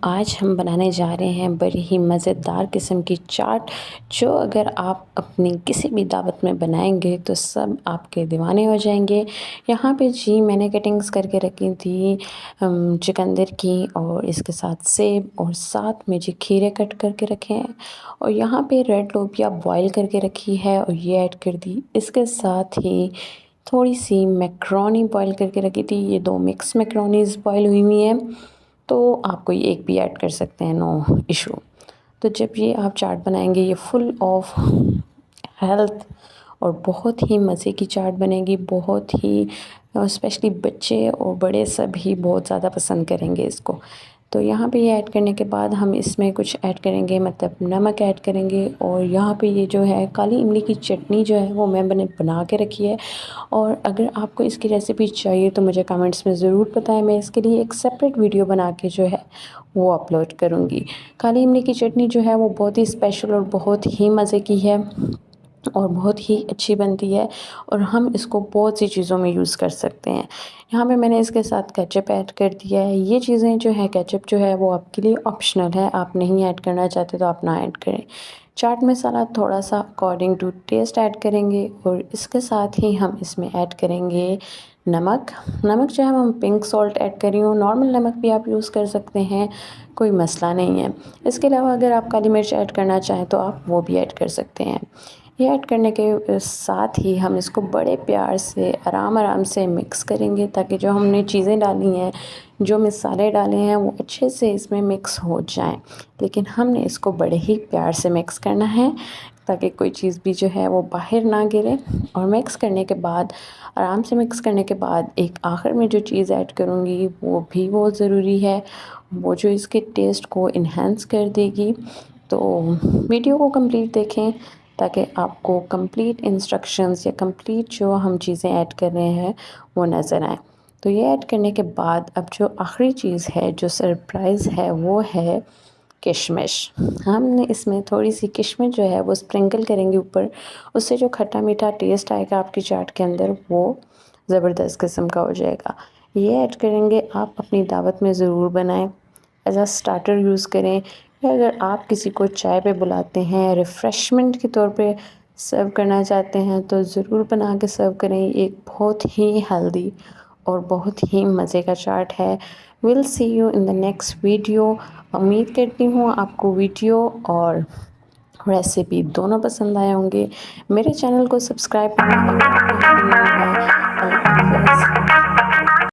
आज हम बनाने जा रहे हैं बड़ी ही मज़ेदार किस्म की चाट, जो अगर आप अपनी किसी भी दावत में बनाएँगे तो सब आपके दीवाने हो जाएँगे। यहाँ पे जी मैंने कटिंग्स करके रखी थी चुकंदर की, और इसके साथ सेब, और साथ में जी खीरे कट करके रखे हैं, और यहाँ पे रेड लोबिया बॉयल करके रखी है और ये ऐड कर दी। इसके साथ ही थोड़ी-सी मैक्रोनी बॉयल करके रखी थी, ये 2 मिक्स मैक्रोनीज़ बॉयल हुई हैं। तो आप कोई एक भी ऐड कर सकते हैं, नो इशू। तो जब ये आप चाट बनाएंगे, ये फुल ऑफ हेल्थ और बहुत ही मज़े की चाट बनेगी। बहुत ही स्पेशली बच्चे और बड़े सभी बहुत ज़्यादा पसंद करेंगे इसको। तो यहाँ पे ये ऐड करने के बाद हम इसमें कुछ ऐड करेंगे, मतलब नमक ऐड करेंगे, और यहाँ पे ये जो है काली इमली की चटनी जो है वो मैंने बना के रखी है। और अगर आपको इसकी रेसिपी चाहिए तो मुझे कमेंट्स में ज़रूर बताएं, मैं इसके लिए एक सेपरेट वीडियो बना के जो है वो अपलोड करूँगी। काली इमली की चटनी जो है वो बहुत ही स्पेशल और बहुत ही मज़े की है और बहुत ही अच्छी बनती है, और हम इसको बहुत सी चीज़ों में यूज़ कर सकते हैं। यहाँ पे मैंने इसके साथ केचप ऐड कर दिया है। ये चीज़ें जो है, केचप जो है वो आपके लिए ऑप्शनल है, आप नहीं ऐड करना चाहते तो आप ना ऐड करें। चाट मसाला थोड़ा सा अकॉर्डिंग टू टेस्ट ऐड करेंगे, और इसके साथ ही हम इसमें ऐड करेंगे नमक। नमक जो है हम पिंक सॉल्ट ऐड कर रही हूँ, नॉर्मल नमक भी आप यूज़ कर सकते हैं, कोई मसला नहीं है। इसके अलावा अगर आप काली मिर्च ऐड करना चाहें तो आप वो भी ऐड कर सकते हैं। ये ऐड करने के साथ ही हम इसको बड़े प्यार से आराम से मिक्स करेंगे, ताकि जो हमने चीज़ें डाली हैं, जो मसाले डाले हैं, वो अच्छे से इसमें मिक्स हो जाएं। लेकिन हमने इसको बड़े ही प्यार से मिक्स करना है, ताकि कोई चीज़ भी जो है वो बाहर ना गिरे। और मिक्स करने के बाद, आराम से मिक्स करने के बाद, एक आखिर में जो चीज़ ऐड करूँगी वो भी बहुत ज़रूरी है, वो जो इसके टेस्ट को इन्हेंस कर देगी। तो वीडियो को कंप्लीट देखें, ताकि आपको कंप्लीट इंस्ट्रक्शंस या कंप्लीट जो हम चीज़ें ऐड कर रहे हैं वो नज़र आएँ। तो ये ऐड करने के बाद अब जो आखिरी चीज़ है, जो सरप्राइज़ है, वो है किशमिश। हमने इसमें थोड़ी-सी किशमिश जो है वो स्प्रिंकल करेंगे ऊपर, उससे जो खट्टा-मीठा टेस्ट आएगा आपकी चाट के अंदर, वो ज़बरदस्त किस्म का हो जाएगा। ये ऐड करेंगे, आप अपनी दावत में ज़रूर बनाएँ, एज़ अ स्टार्टर यूज़ करें, या अगर आप किसी को चाय पे बुलाते हैं, रिफ़्रेशमेंट के तौर पे सर्व करना चाहते हैं, तो ज़रूर बना के सर्व करें। एक बहुत ही हेल्दी और बहुत ही मज़े का चाट है। Will see you in the next video. उम्मीद करती हूँ आपको वीडियो और रेसिपी दोनों पसंद आए होंगे। मेरे चैनल को सब्सक्राइब करना अल्लाह हाफ़िज़।